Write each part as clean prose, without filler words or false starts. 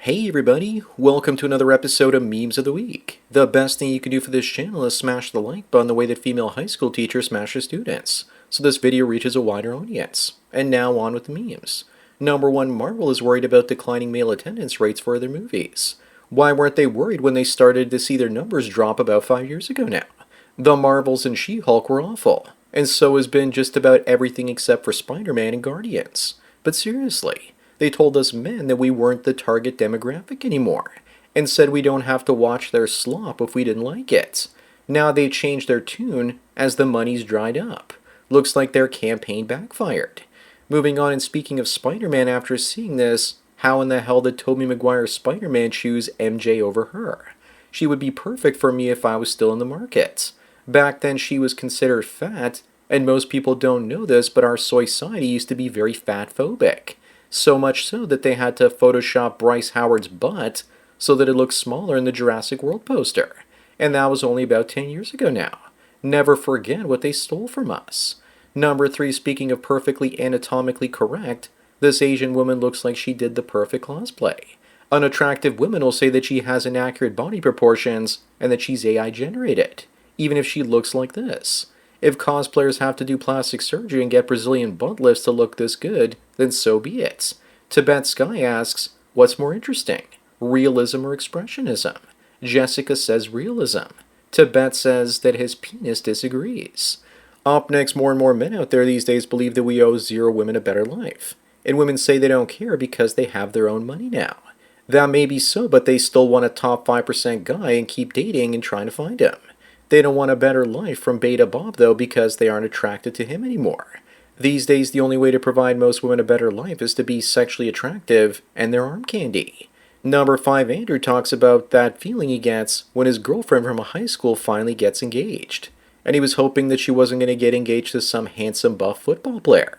Hey everybody, welcome to another episode of Memes of the Week. The best thing you can do for this channel is smash the like button the way that female high school teachers smash their students, so this video reaches a wider audience. And now on with the memes. Number 1, Marvel is worried about declining male attendance rates for their movies. Why weren't they worried when they started to see their numbers drop about 5 years ago now? The Marvels and She-Hulk were awful, and so has been just about everything except for Spider-Man and Guardians. But seriously, they told us men that we weren't the target demographic anymore, and said we don't have to watch their slop if we didn't like it. Now they changed their tune as the money's dried up. Looks like their campaign backfired. Moving on, and speaking of Spider-Man, after seeing this, how in the hell did Tobey Maguire's Spider-Man choose MJ over her? She would be perfect for me if I was still in the market. Back then she was considered fat, and most people don't know this, but our society used to be very fat-phobic. So much so that they had to Photoshop Bryce Howard's butt so that it looked smaller in the Jurassic World poster. And that was only about 10 years ago now. Never forget what they stole from us. Number 3, speaking of perfectly anatomically correct, this Asian woman looks like she did the perfect cosplay. Unattractive women will say that she has inaccurate body proportions and that she's AI generated, even if she looks like this. If cosplayers have to do plastic surgery and get Brazilian butt lifts to look this good, then so be it. Tibet Sky asks, what's more interesting, realism or expressionism? Jessica says realism. Tibet says that his penis disagrees. Up next, more and more men out there these days believe that we owe 0 women a better life. And women say they don't care because they have their own money now. That may be so, but they still want a top 5% guy and keep dating and trying to find him. They don't want a better life from Beta Bob, though, because they aren't attracted to him anymore. These days, the only way to provide most women a better life is to be sexually attractive and their arm candy. Number 5, Andrew talks about that feeling he gets when his girlfriend from high school finally gets engaged. And he was hoping that she wasn't going to get engaged to some handsome buff football player.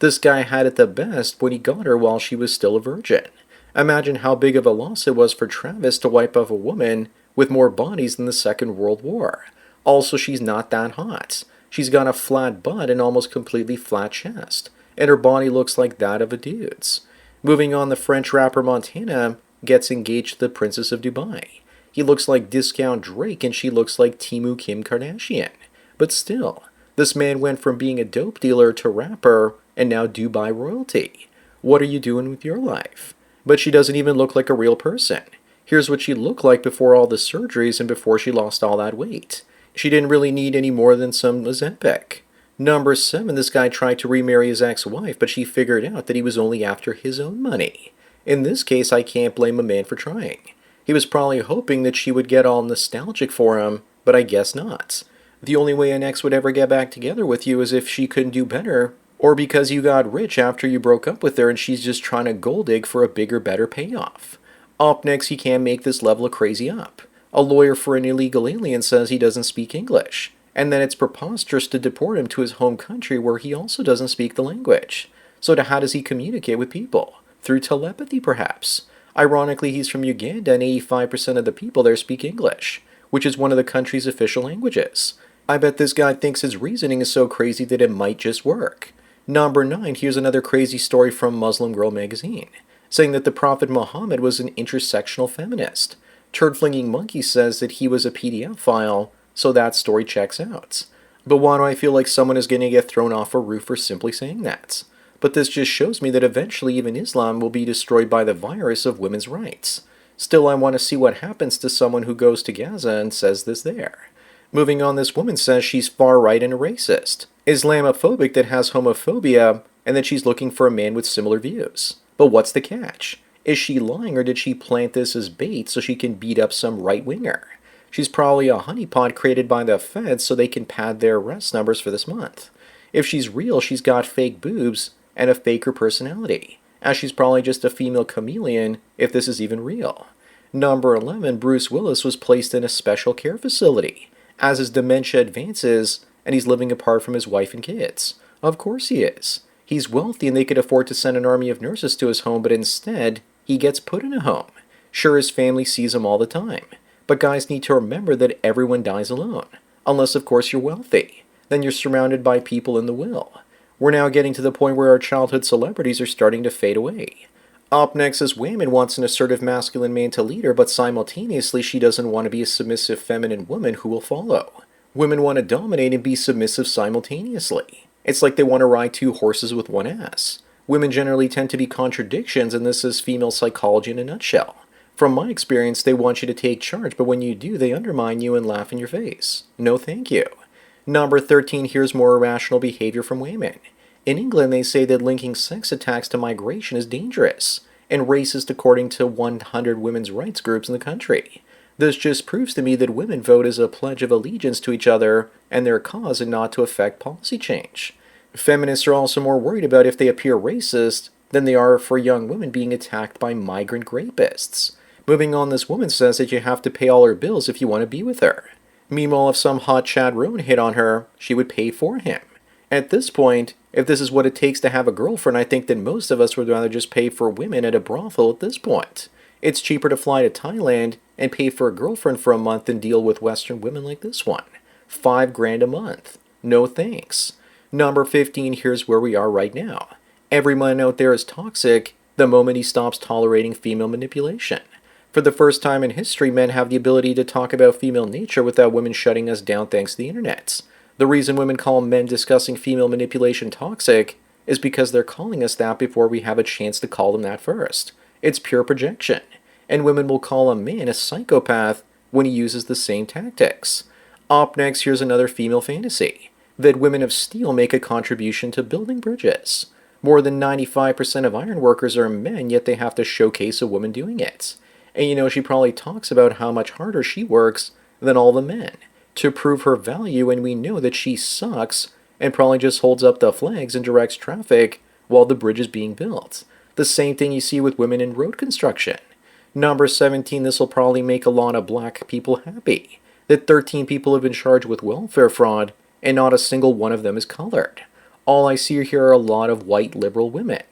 This guy had it the best when he got her while she was still a virgin. Imagine how big of a loss it was for Travis to wipe off a woman with more bodies than the Second World War. Also, she's not that hot. She's got a flat butt and almost completely flat chest, and her body looks like that of a dude's. Moving on, the French rapper Montana gets engaged to the Princess of Dubai. He looks like Discount Drake and she looks like Timu Kim Kardashian. But still, this man went from being a dope dealer to rapper and now Dubai royalty. What are you doing with your life? But she doesn't even look like a real person. Here's what she looked like before all the surgeries and before she lost all that weight. She didn't really need any more than some Ozempic. Number 7, this guy tried to remarry his ex-wife, but she figured out that he was only after his own money. In this case, I can't blame a man for trying. He was probably hoping that she would get all nostalgic for him, but I guess not. The only way an ex would ever get back together with you is if she couldn't do better, or because you got rich after you broke up with her and she's just trying to gold dig for a bigger, better payoff. Up next, he can't make this level of crazy up. A lawyer for an illegal alien says he doesn't speak English, and that it's preposterous to deport him to his home country where he also doesn't speak the language. So how does he communicate with people? Through telepathy, perhaps? Ironically, he's from Uganda and 85% of the people there speak English, which is one of the country's official languages. I bet this guy thinks his reasoning is so crazy that it might just work. Number 9, here's another crazy story from Muslim Girl magazine, saying that the Prophet Muhammad was an intersectional feminist. Turd-flinging Monkey says that he was a PDF file, so that story checks out. But why do I feel like someone is going to get thrown off a roof for simply saying that? But this just shows me that eventually even Islam will be destroyed by the virus of women's rights. Still, I want to see what happens to someone who goes to Gaza and says this there. Moving on, this woman says she's far-right and a racist, Islamophobic that has homophobia, and that she's looking for a man with similar views. But what's the catch? Is she lying, or did she plant this as bait so she can beat up some right-winger? She's probably a honeypot created by the feds so they can pad their arrest numbers for this month. If she's real, she's got fake boobs and a faker personality, as she's probably just a female chameleon if this is even real. Number 11, Bruce Willis was placed in a special care facility, as his dementia advances and he's living apart from his wife and kids. Of course he is. He's wealthy and they could afford to send an army of nurses to his home, but instead, he gets put in a home. Sure, his family sees him all the time, but guys need to remember that everyone dies alone. Unless, of course, you're wealthy. Then you're surrounded by people in the will. We're now getting to the point where our childhood celebrities are starting to fade away. Up next is Wayman wants an assertive masculine man to lead her, but simultaneously she doesn't want to be a submissive feminine woman who will follow. Women want to dominate and be submissive simultaneously. It's like they want to ride two horses with one ass. Women generally tend to be contradictions, and this is female psychology in a nutshell. From my experience, they want you to take charge, but when you do, they undermine you and laugh in your face. No thank you. Number 13, here's more irrational behavior from women. In England, they say that linking sex attacks to migration is dangerous and racist according to 100 women's rights groups in the country. This just proves to me that women vote as a pledge of allegiance to each other and their cause and not to affect policy change. Feminists are also more worried about if they appear racist than they are for young women being attacked by migrant rapists. Moving on, this woman says that you have to pay all her bills if you want to be with her. Meanwhile, if some hot Chad Roan hit on her, she would pay for him. At this point, if this is what it takes to have a girlfriend, I think that most of us would rather just pay for women at a brothel at this point. It's cheaper to fly to Thailand and pay for a girlfriend for a month than deal with Western women like this one. $5,000 a month. No thanks. Number 15, here's where we are right now. Every man out there is toxic the moment he stops tolerating female manipulation. For the first time in history, men have the ability to talk about female nature without women shutting us down thanks to the internet. The reason women call men discussing female manipulation toxic is because they're calling us that before we have a chance to call them that first. It's pure projection. And women will call a man a psychopath when he uses the same tactics. Up next, here's another female fantasy. That women of steel make a contribution to building bridges. More than 95% of iron workers are men, yet they have to showcase a woman doing it. And you know, she probably talks about how much harder she works than all the men to prove her value, and we know that she sucks and probably just holds up the flags and directs traffic while the bridge is being built. The same thing you see with women in road construction. Number 17, this will probably make a lot of black people happy. That 13 people have been charged with welfare fraud, and not a single one of them is colored. All I see here are a lot of white liberal women.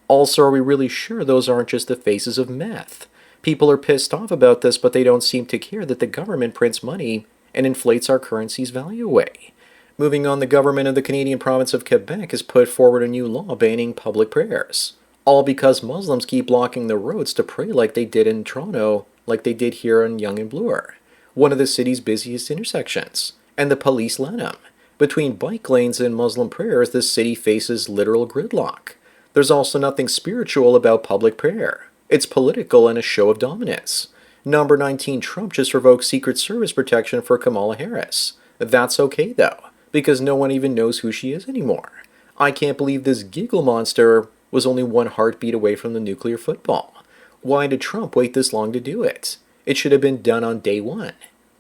Also, are we really sure those aren't just the faces of meth? People are pissed off about this, but they don't seem to care that the government prints money and inflates our currency's value away. Moving on, the government of the Canadian province of Quebec has put forward a new law banning public prayers. All because Muslims keep blocking the roads to pray like they did in Toronto, like they did here in Yonge and Bloor, one of the city's busiest intersections, and the police let them. Between bike lanes and Muslim prayers, this city faces literal gridlock. There's also nothing spiritual about public prayer. It's political and a show of dominance. Number 19, Trump just revoked Secret Service protection for Kamala Harris. That's okay though, because no one even knows who she is anymore. I can't believe this giggle monster was only one heartbeat away from the nuclear football. Why did Trump wait this long to do it? It should have been done on day one.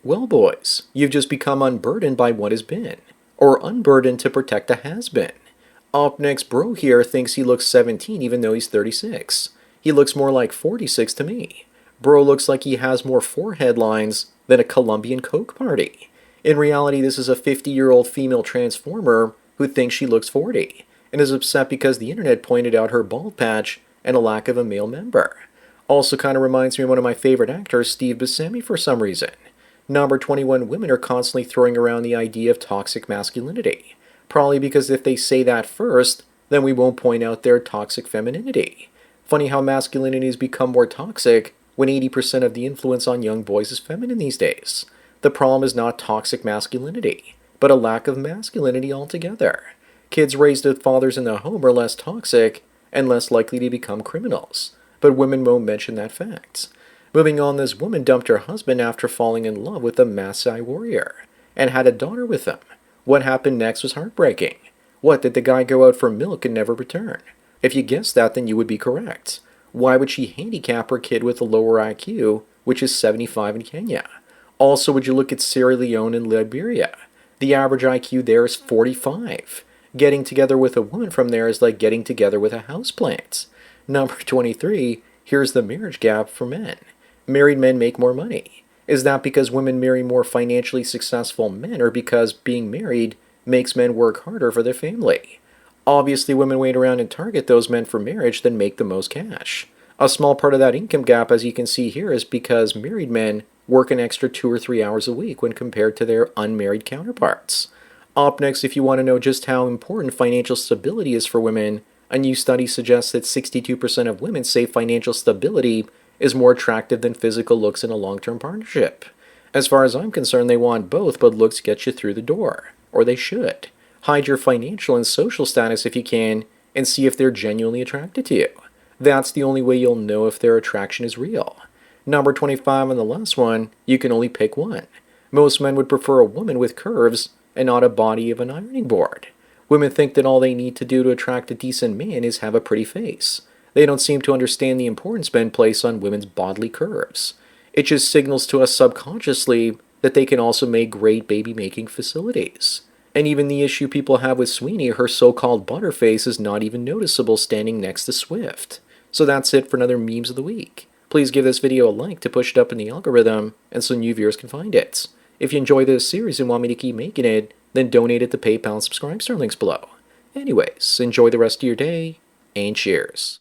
Well, boys, you've just become unburdened by what has been, or unburdened to protect the has-been. Up next, bro here thinks he looks 17 even though he's 36. He looks more like 46 to me. Bro looks like he has more forehead lines than a Colombian Coke party. In reality, this is a 50-year-old female transformer who thinks she looks 40, and is upset because the internet pointed out her bald patch and a lack of a male member. Also kind of reminds me of one of my favorite actors, Steve Buscemi, for some reason. Number 21, women are constantly throwing around the idea of toxic masculinity. Probably because if they say that first, then we won't point out their toxic femininity. Funny how masculinity has become more toxic when 80% of the influence on young boys is feminine these days. The problem is not toxic masculinity, but a lack of masculinity altogether. Kids raised with fathers in the home are less toxic and less likely to become criminals, but women won't mention that fact. Moving on, this woman dumped her husband after falling in love with a Maasai warrior, and had a daughter with him. What happened next was heartbreaking. What, did the guy go out for milk and never return? If you guessed that, then you would be correct. Why would she handicap her kid with a lower IQ, which is 75 in Kenya? Also, would you look at Sierra Leone and Liberia? The average IQ there is 45. Getting together with a woman from there is like getting together with a houseplant. Number 23, here's the marriage gap for men. Married men make more money. Is that because women marry more financially successful men, or because being married makes men work harder for their family? Obviously, women wait around and target those men for marriage that make the most cash. A small part of that income gap, as you can see here, is because married men work an extra 2 or 3 hours a week when compared to their unmarried counterparts. Up next, if you want to know just how important financial stability is for women, A new study suggests that 62% of women say financial stability is more attractive than physical looks in a long-term partnership. As far as I'm concerned, they want both, but looks get you through the door. Or they should. Hide your financial and social status if you can, and see if they're genuinely attracted to you. That's the only way you'll know if their attraction is real. Number 25 on the last one, you can only pick one. Most men would prefer a woman with curves and not a body of an ironing board. Women think that all they need to do to attract a decent man is have a pretty face. They don't seem to understand the importance men place on women's bodily curves. It just signals to us subconsciously that they can also make great baby-making facilities. And even the issue people have with Sweeney, her so-called butterface, is not even noticeable standing next to Swift. So that's it for another Memes of the Week. Please give this video a like to push it up in the algorithm and so new viewers can find it. If you enjoy this series and want me to keep making it, then donate it to PayPal and subscribe to our links below. Anyways, enjoy the rest of your day, and cheers.